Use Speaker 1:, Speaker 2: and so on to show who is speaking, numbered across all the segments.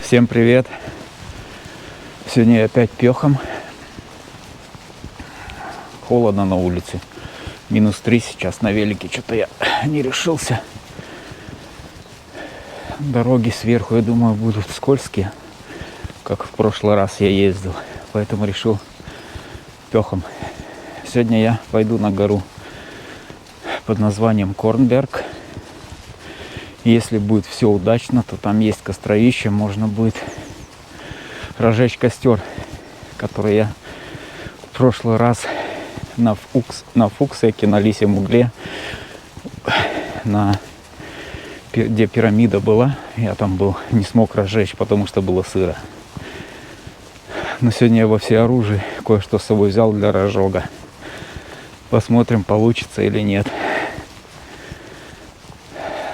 Speaker 1: Всем привет! Сегодня я опять пехом. Холодно на улице. -3 сейчас на велике. Что-то я не решился. Дороги сверху, я думаю, будут скользкие, как в прошлый раз я ездил. Поэтому решил пехом. Сегодня я пойду на гору под названием Корнберг. Если будет все удачно, то там есть костровище, можно будет разжечь костер, который я в прошлый раз на Фуксеке, на Лисьем угле, где пирамида была, я там был, не смог разжечь, потому что было сыро. Но сегодня я во всеоружии кое-что с собой взял для разжога. Посмотрим, получится или нет.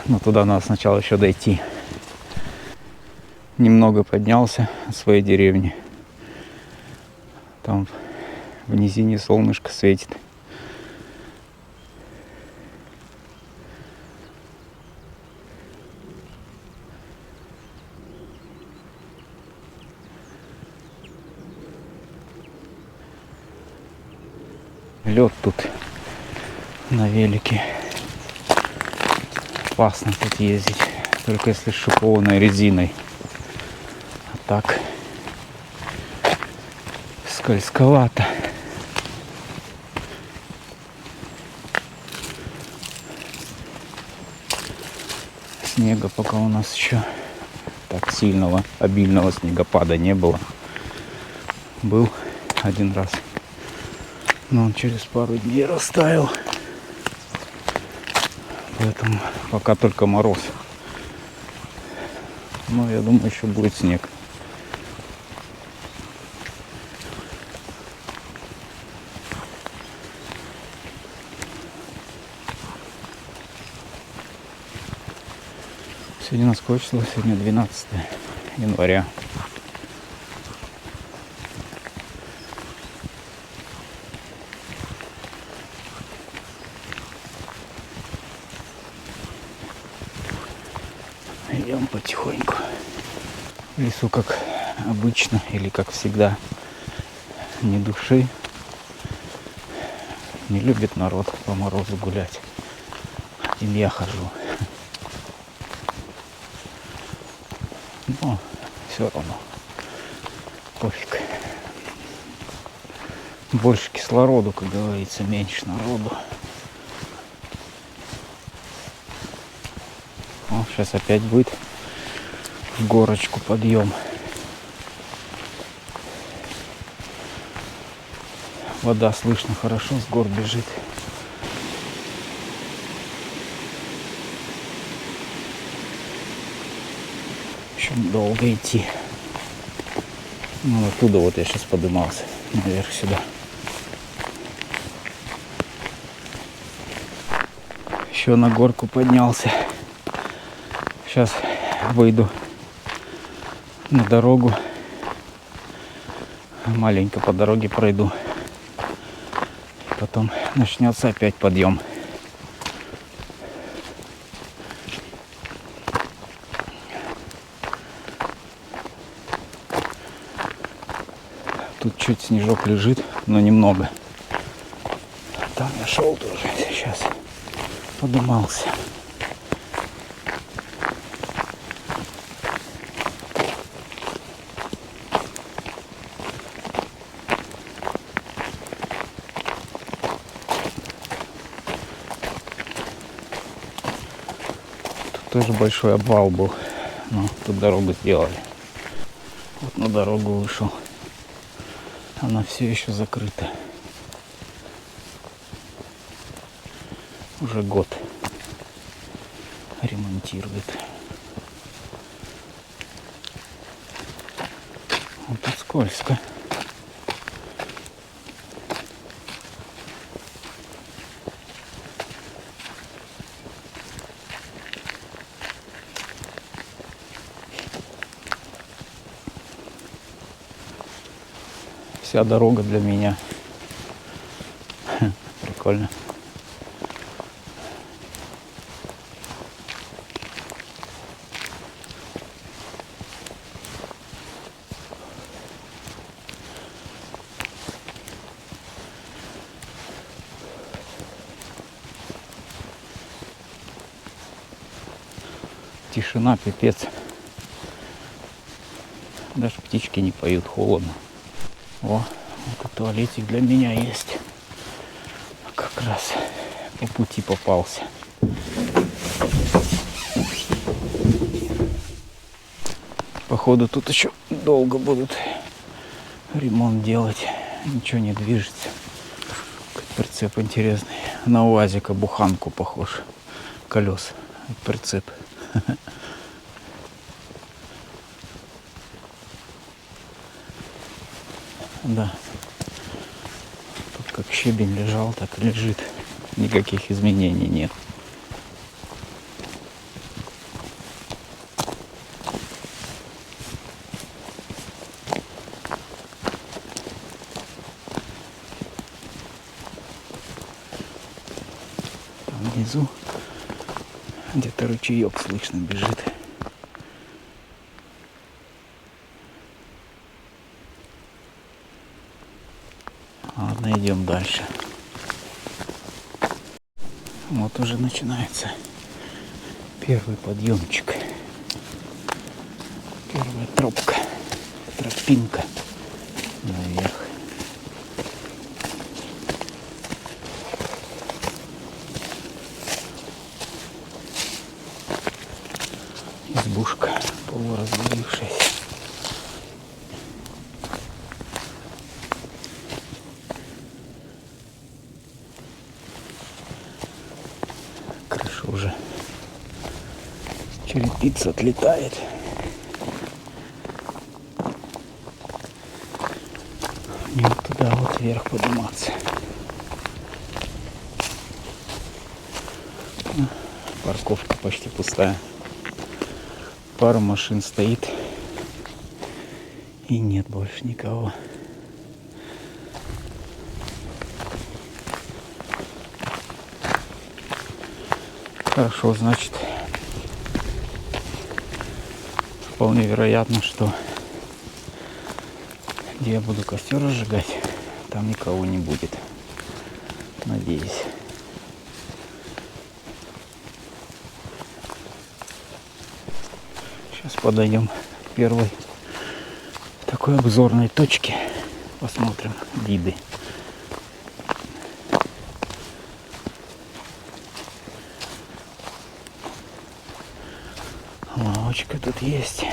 Speaker 1: Но туда надо сначала еще дойти. Немного поднялся от своей деревни. Там в низине солнышко светит. Лед тут на велике. Опасно тут ездить, только если с шипованной резиной. А так скользковато. Снега пока у нас еще так сильного, обильного снегопада не было. Был один раз, но он через пару дней растаял. Поэтому пока только мороз. Но я думаю, еще будет снег. Сегодня у нас какое число? Сегодня 12 января. Идем потихоньку. В лесу, как обычно, или как всегда, ни души. Не любит народ по морозу гулять. Один я хожу. Но все равно пофиг. Больше кислороду, как говорится, меньше народу. О, сейчас опять будет в горочку подъем. Вода слышно хорошо, с гор бежит. Еще долго идти. Ну, оттуда вот я сейчас поднимался наверх сюда. Еще на горку поднялся. Сейчас выйду на дорогу. Маленько по дороге пройду. Потом начнется опять подъем. Тут чуть снежок лежит, но немного. Там я шел тоже сейчас. Подымался. Тоже большой обвал был, но тут дорогу сделали. Вот на дорогу вышел. Она все еще закрыта. Уже год ремонтирует. Вот тут скользко. Вся дорога для меня. Прикольно. Тишина, пипец. Даже птички не поют, холодно. О, вот и туалетик для меня есть. Как раз по пути попался. Походу тут еще долго будут ремонт делать. Ничего не движется. Прицеп интересный. На УАЗика буханку похож. Колес. Прицеп. Да. Тут как щебень лежал, так и лежит. Никаких изменений нет. Там внизу где-то ручеек слышно бежит. Ладно, идем дальше. Вот уже начинается первый подъемчик. Первая тропка, тропинка наверх. Избушка полуразвалившаяся. Крыша уже черепица отлетает. Мне вот туда вот вверх подниматься. Парковка почти пустая. Пару машин стоит. И нет больше никого. Хорошо, значит, вполне вероятно, что где я буду костер разжигать, там никого не будет. Надеюсь. Сейчас подойдем к первой такой обзорной точке. Посмотрим виды. Лавочка тут есть.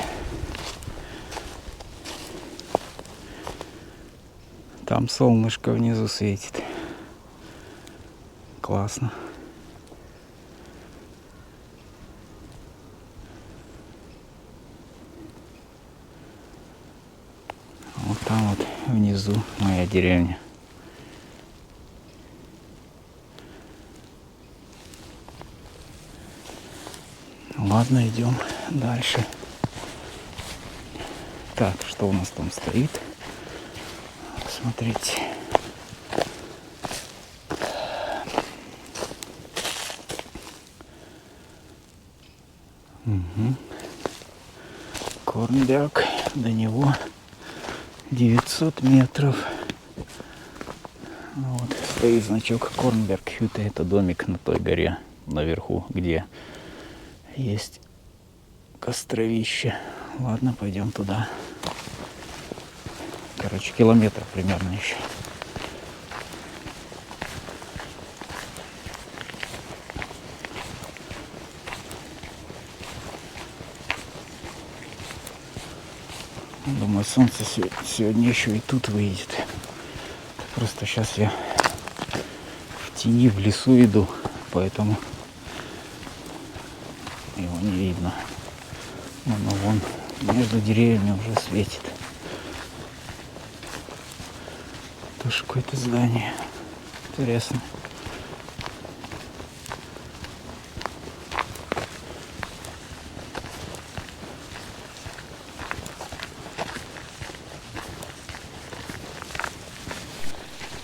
Speaker 1: Там солнышко внизу светит. Классно. Вот там вот внизу моя деревня. Ладно, идем дальше. Так, что у нас там стоит? Смотрите. Угу. Корнберг. До него 900 метров. Вот стоит значок Корнберг Хюте. Это домик на той горе наверху, где есть костровище. Ладно, пойдем туда. Короче, километр примерно еще. Думаю, солнце сегодня еще и тут выйдет. Просто сейчас я в тени, в лесу иду, поэтому его не видно. Но вон между деревьями уже светит. Тоже какое-то здание. Интересно.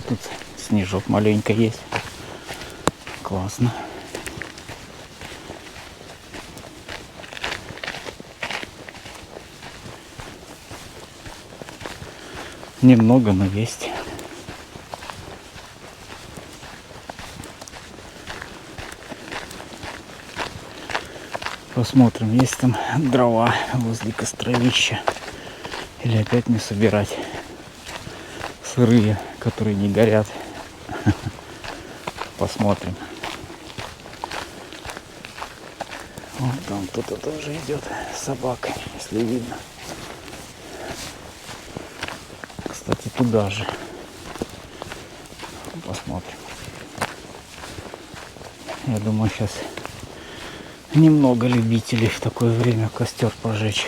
Speaker 1: Тут снежок маленько есть. Классно. Немного, но есть. Посмотрим, есть там дрова возле костровища. Или опять мне собирать сырые, которые не горят. Посмотрим. Вот там кто-то тоже идет с собакой, если видно. Кстати, туда же. Посмотрим. Я думаю, сейчас немного любителей в такое время костер пожечь.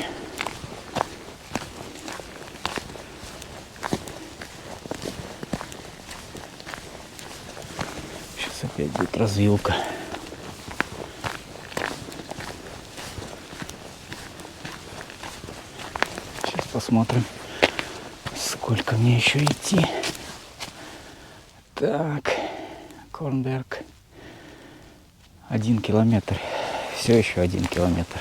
Speaker 1: Сейчас опять будет развилка. Сейчас посмотрим, сколько мне еще идти. Так, Корнберг. 1 километр. Все еще 1 километр.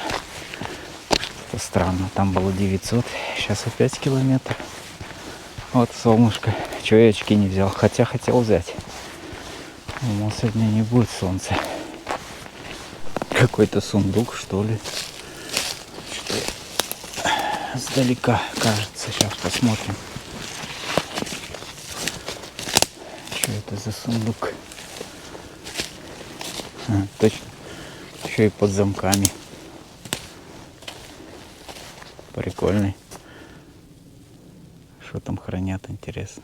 Speaker 1: Что-то странно. Там было 900. Сейчас опять километр. Вот солнышко. Чего я очки не взял? Хотя хотел взять. Думал, сегодня не будет солнца. Какой-то сундук, что ли. Что сдалека кажется. Сейчас посмотрим. Что это за сундук? А, точно. Еще и под замками. Прикольный. Что там хранят, интересно.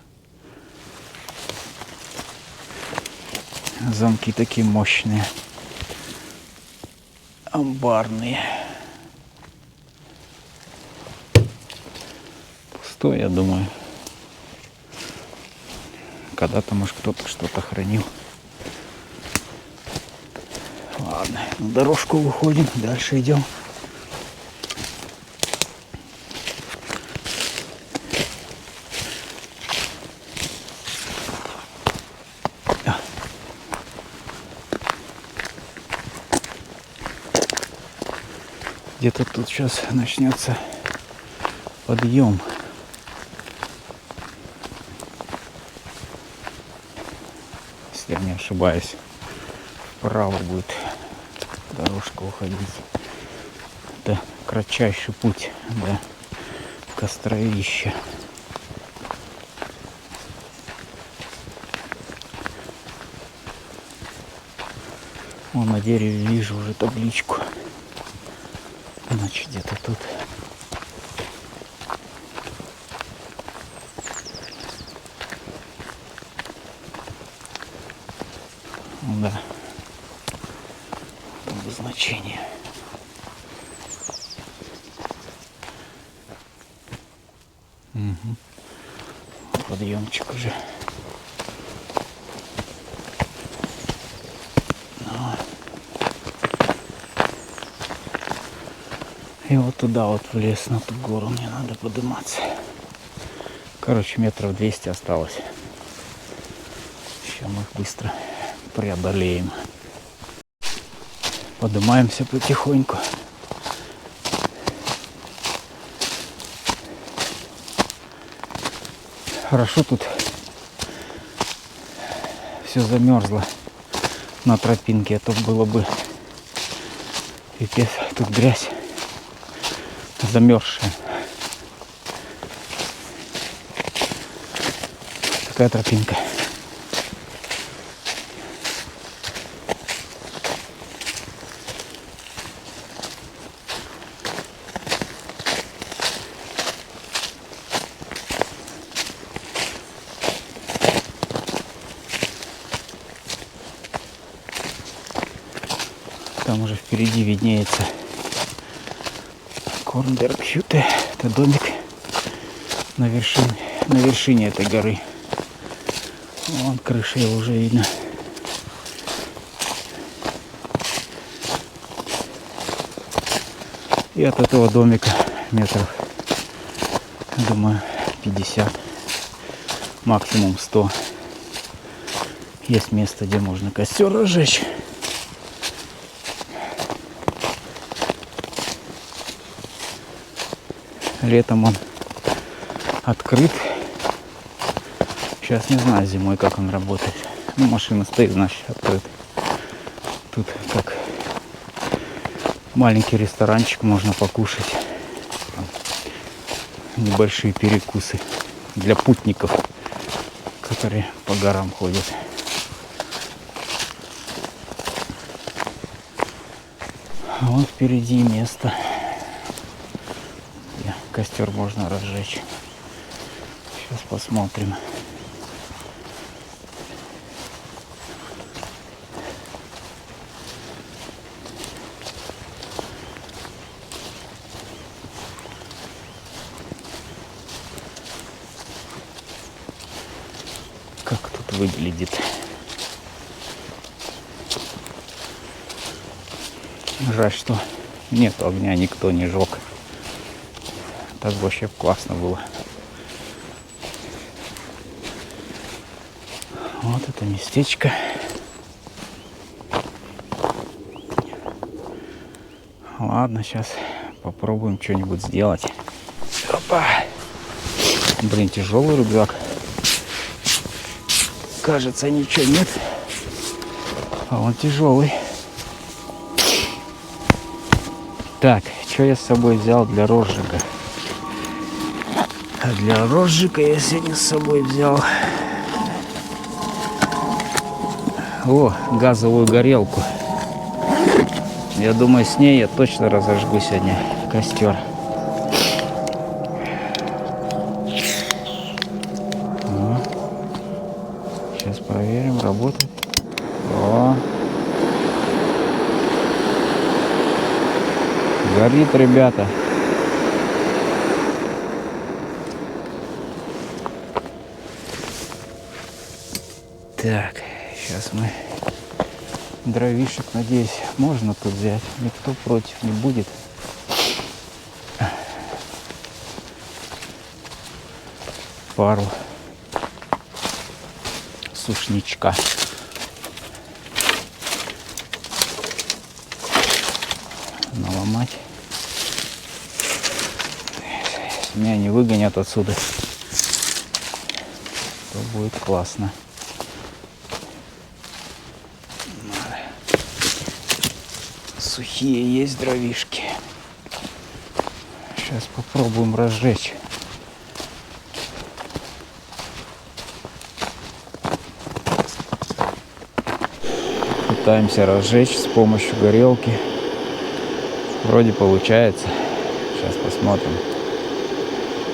Speaker 1: Замки такие мощные. Амбарные. Пустой, я думаю. Когда-то, может, кто-то что-то хранил. Ладно, на дорожку выходим, дальше идем. Где-то тут сейчас начнется подъем. Если я не ошибаюсь, вправо будет дорожка уходить. Это кратчайший путь до костровища. Вон на дереве вижу уже табличку. Значит, где-то тут. Да. Обозначение. Угу. Подъемчик уже. И вот туда вот в лес, на ту гору мне надо подниматься. Короче, метров 200 осталось. Сейчас мы их быстро преодолеем. Поднимаемся потихоньку. Хорошо тут все замерзло на тропинке, а то было бы пипец, тут грязь замерзшая. Такая тропинка. Там уже впереди виднеется Корнберг-Хюте. Это домик на вершине этой горы. Вон крыша его уже видно. И от этого домика метров, думаю, 50, максимум 100. Есть место, где можно костер разжечь. Летом он открыт. Сейчас не знаю зимой, как он работает. Ну, машина стоит, значит, открыт. Тут как маленький ресторанчик, можно покушать. Небольшие перекусы для путников, которые по горам ходят. А вот впереди место, где костер можно разжечь. Сейчас посмотрим. Как тут выглядит. Жаль, что нет огня, никто не жег. Так вообще классно было. Вот это местечко. Ладно, сейчас попробуем что-нибудь сделать. Опа! Блин, тяжелый рюкзак. Кажется, ничего нет. А он тяжелый. Так, что я с собой взял для розжига? А для розжига я сегодня с собой взял газовую горелку. Я думаю, с ней я точно разожгу сегодня костер. Сейчас проверим, работает. О. Горит, ребята. Так, сейчас мы дровишек, надеюсь, можно тут взять. Никто против не будет. Пару сушничка. Наломать. Если меня не выгонят отсюда, то будет классно. Сухие есть дровишки. Сейчас попробуем разжечь. Пытаемся разжечь с помощью горелки. Вроде получается. Сейчас посмотрим.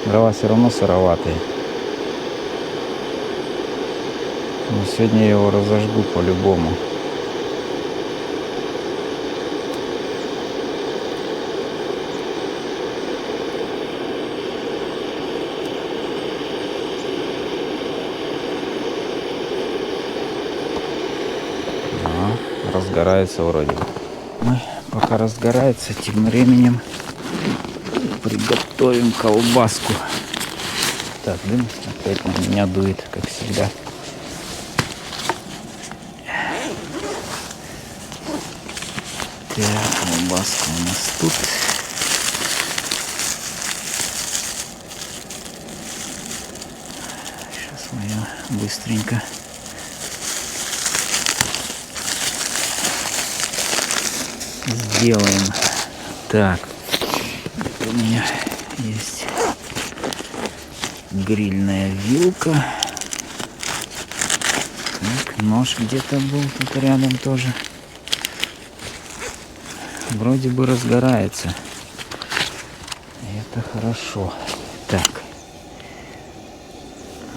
Speaker 1: Дрова все равно сыроватые. Но сегодня я его разожгу по-любому. Разгорается вроде бы. Мы пока разгорается, тем временем приготовим колбаску. Так, дым опять на меня дует, как всегда. Так, колбаска у нас тут. Сейчас мы ее быстренько сделаем. Так, у меня есть грильная вилка. Так, нож где-то был тут рядом тоже. Вроде бы разгорается. Это хорошо. Так,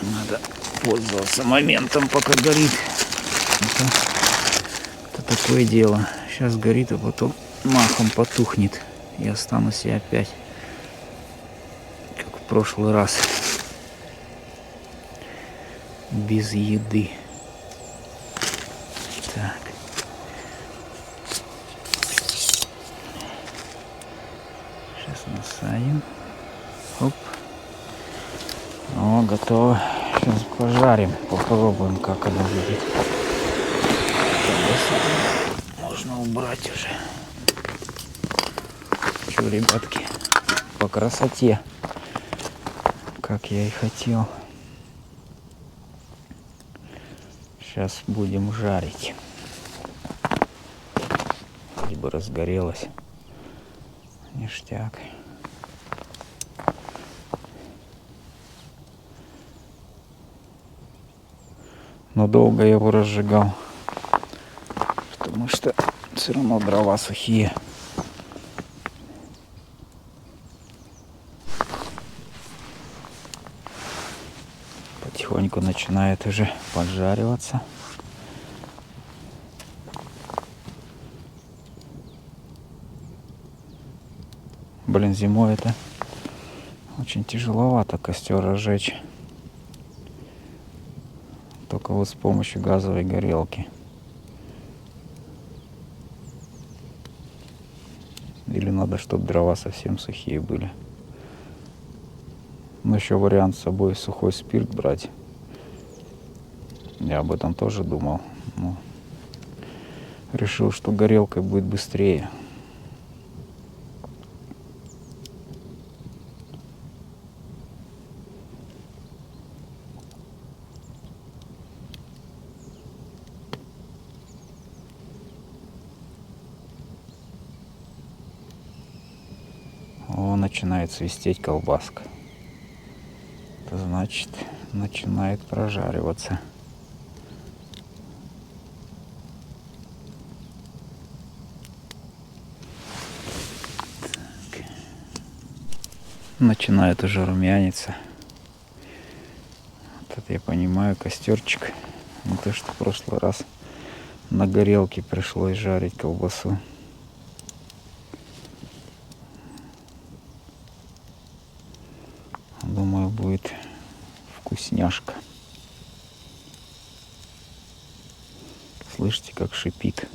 Speaker 1: надо пользоваться моментом, пока горит. Это такое дело. Сейчас горит, а потом махом потухнет. И останусь я опять, как в прошлый раз, без еды. Так. Сейчас насадим. Оп. О, готово. Сейчас пожарим. Попробуем, как оно будет. Можно убрать уже. Что, ребятки, по красоте, как я и хотел. Сейчас будем жарить. Либо разгорелось. Ништяк. Но долго я его разжигал, потому что все равно дрова сухие. Потихоньку начинает уже поджариваться. Блин, зимой это очень тяжеловато костер разжечь. Только вот с помощью газовой горелки. Или надо, чтобы дрова совсем сухие были. Но еще вариант с собой сухой спирт брать. Я об этом тоже думал. Но решил, что горелкой будет быстрее. О, начинает свистеть колбаска. Это значит, начинает прожариваться. Так. Начинает уже румяниться. Вот это я понимаю, костерчик. Не то, что в прошлый раз на горелке пришлось жарить колбасу. Думаю, будет вкусняшка. Слышите, как шипит.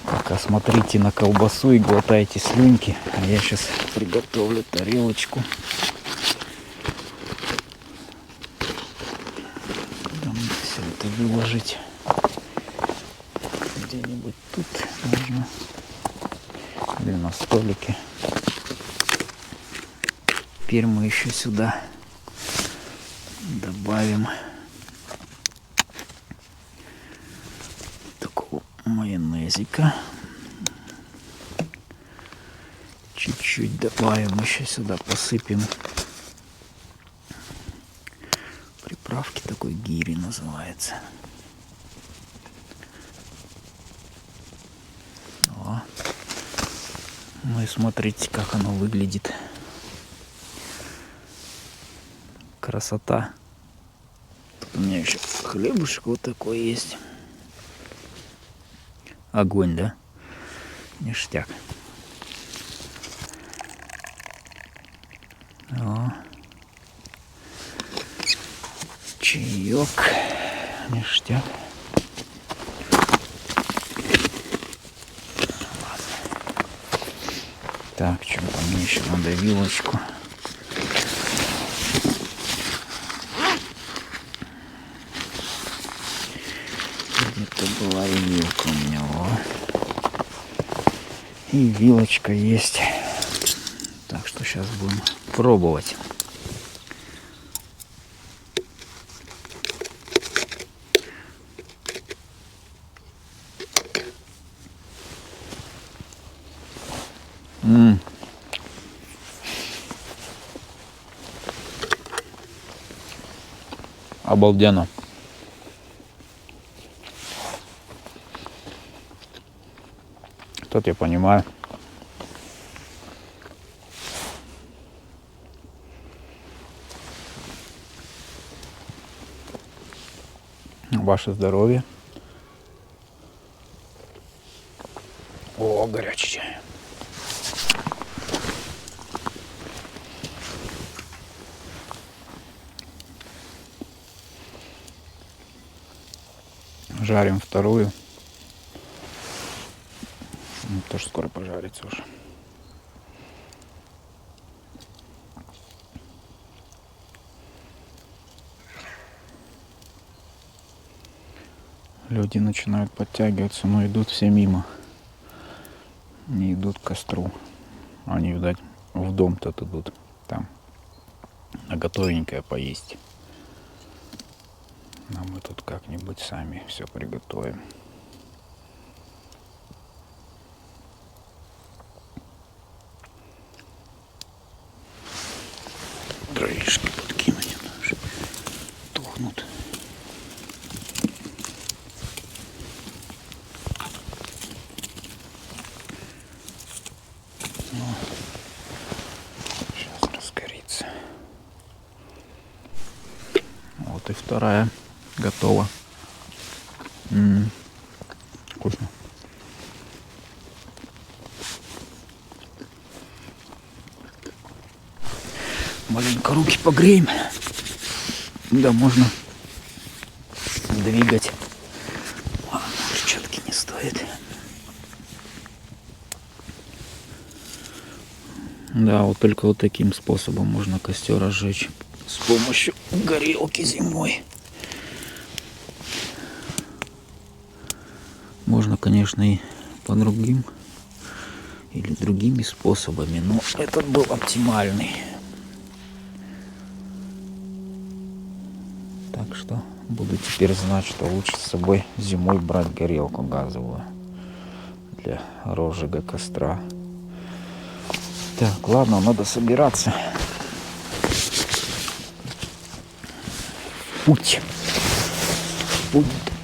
Speaker 1: Пока смотрите на колбасу и глотайте слюнки, а я сейчас приготовлю тарелочку. Куда мне все это выложить? Где-нибудь тут можно. Или на столике. Теперь мы еще сюда добавим такого майонезика. Чуть-чуть добавим, еще сюда посыпем приправки, такой гири называется. О. Ну и смотрите, как оно выглядит. Красота. Тут у меня еще хлебушек вот такой есть. Огонь, да? Ништяк. О. Чаек. Ништяк. Так, что-то мне еще надо вилочку. Где-то была и вилка у меня. О. И вилочка есть. Так что сейчас будем пробовать. Обалденно. Тут я понимаю. Ваше здоровье. О, горячий чай. Жарим вторую. Тоже скоро пожарится уже. Люди начинают подтягиваться, но идут все мимо. Не идут к костру. Они, видать, в дом-то идут. Там на готовенькое поесть. А мы тут как-нибудь сами все приготовим. дровишки подкинуть. Тухнут. Сейчас разгорится. Вот и вторая готова. Вкусно. Маленько руки погреем. Да, можно двигать. Ладно, перчатки не стоит. Да, вот только вот таким способом можно костер разжечь. С помощью горелки зимой. Можно, конечно, и по другим или другими способами, но этот был оптимальный. Так что буду теперь знать, что лучше с собой зимой брать горелку газовую для розжига костра. Так, ладно, надо собираться. Путь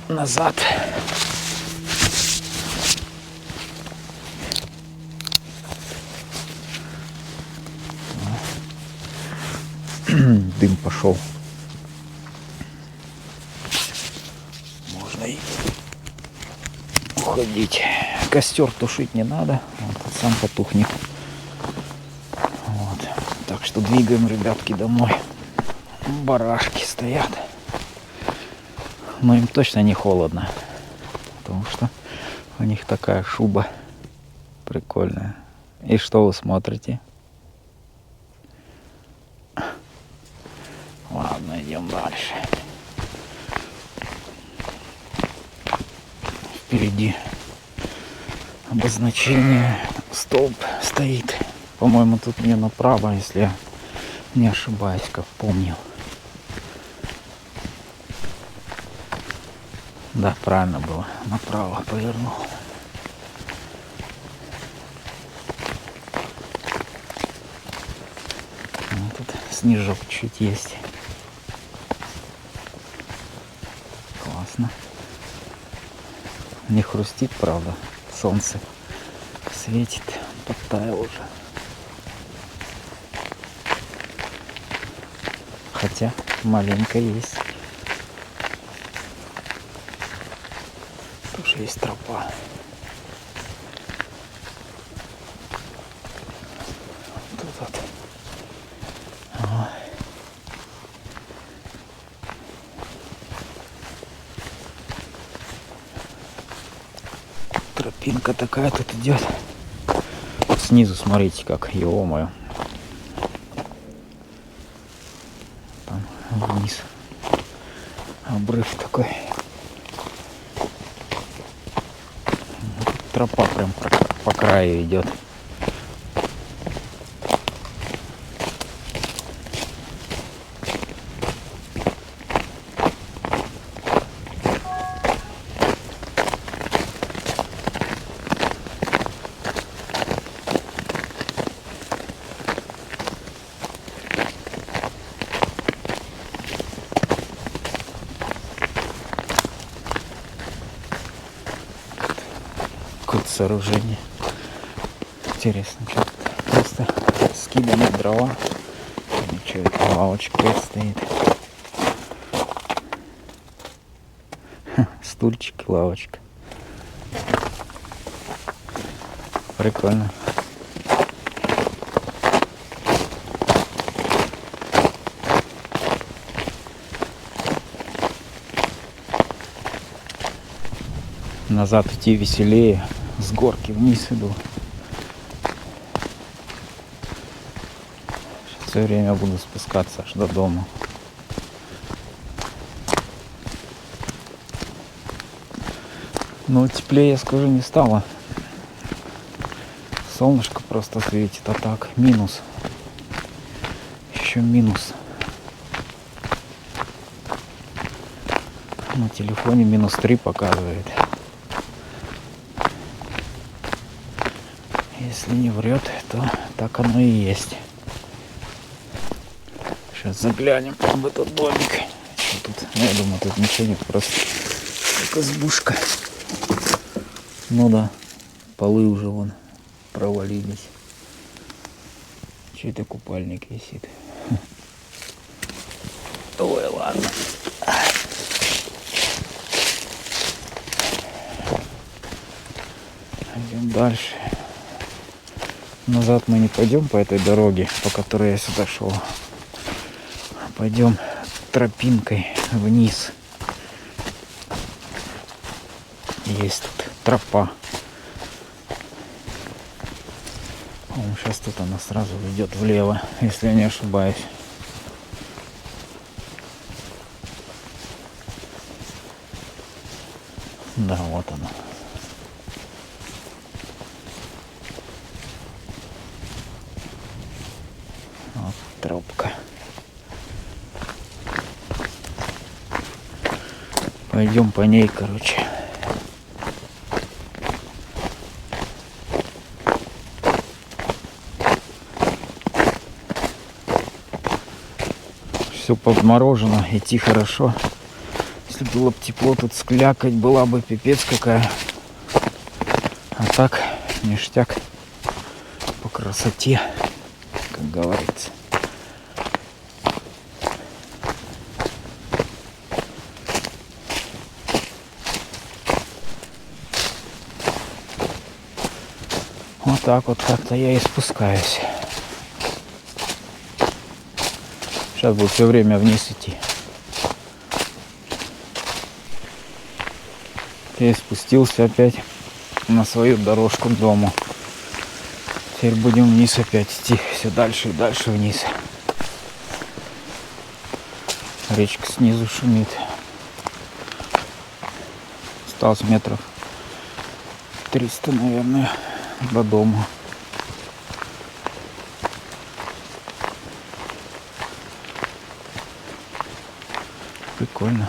Speaker 1: назад. Дым пошел. Можно и уходить. Костер тушить не надо, он сам потухнет. Вот. Так что двигаем, ребятки, домой. Барашки стоят. Но им точно не холодно, потому что у них такая шуба прикольная. И что вы смотрите? Ладно, идем дальше. Впереди обозначение, столб стоит. По-моему, тут мне направо, если я не ошибаюсь, как помню. Да, правильно было. Направо повернул. Вот тут снежок чуть есть. Классно. Не хрустит, правда. Солнце светит. Подтаял уже. Хотя маленько есть. Тоже есть тропа. Тут вот. Тропинка такая тут идет. Снизу смотрите, как, ё-моё. Там вниз обрыв такой. Тропа прям по краю идет. Сооружение. Интересно, что просто скиданы дрова. Ничего, это лавочка стоит. Стульчик, лавочка. Прикольно. Назад идти веселее. С горки вниз иду. Сейчас все время буду спускаться аж до дома. Но теплее, я скажу, не стало. Солнышко просто светит, а так минус. Еще минус. На телефоне -3 показывает. Если не врет, то так оно и есть. Сейчас заглянем в этот домик. Что тут? Ну, я думаю, тут ничего нет, просто как избушка. Ну да, полы уже вон провалились. Чей-то купальник висит. Ой, ладно. Идем дальше. Назад мы не пойдем по этой дороге, по которой я сюда шел. Пойдем тропинкой вниз. Есть тут тропа. Сейчас тут она сразу ведет влево, если я не ошибаюсь. Да, вот она. Вот тропка. Пойдем по ней, короче. Все подморожено, идти хорошо. Если было бы тепло, тут склякать была бы пипец какая. А так, ништяк по красоте, как говорится. Вот так вот как-то я и спускаюсь. Сейчас буду все время вниз идти. Я спустился опять на свою дорожку к дому. Теперь будем вниз опять идти. Все дальше и дальше вниз. Речка снизу шумит. Осталось метров 300, наверное, до дома. Прикольно.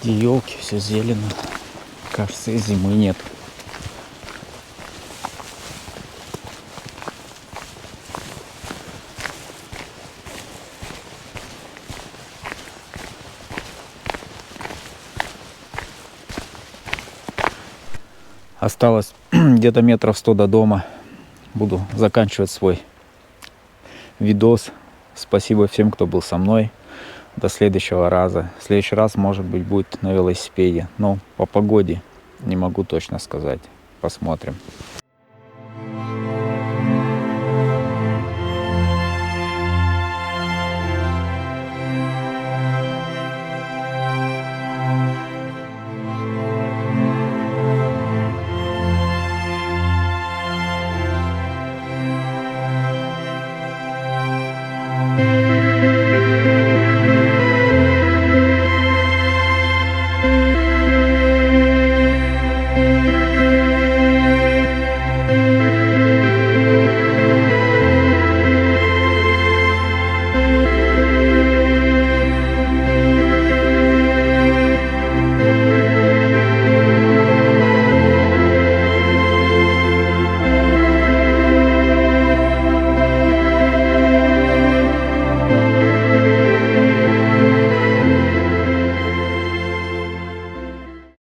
Speaker 1: Где елки, все зелено. Кажется, и зимы нет. Осталось где-то метров 100 до дома. Буду заканчивать свой видос. Спасибо всем, кто был со мной. До следующего раза. В следующий раз, может быть, будет на велосипеде. Но по погоде не могу точно сказать. Посмотрим.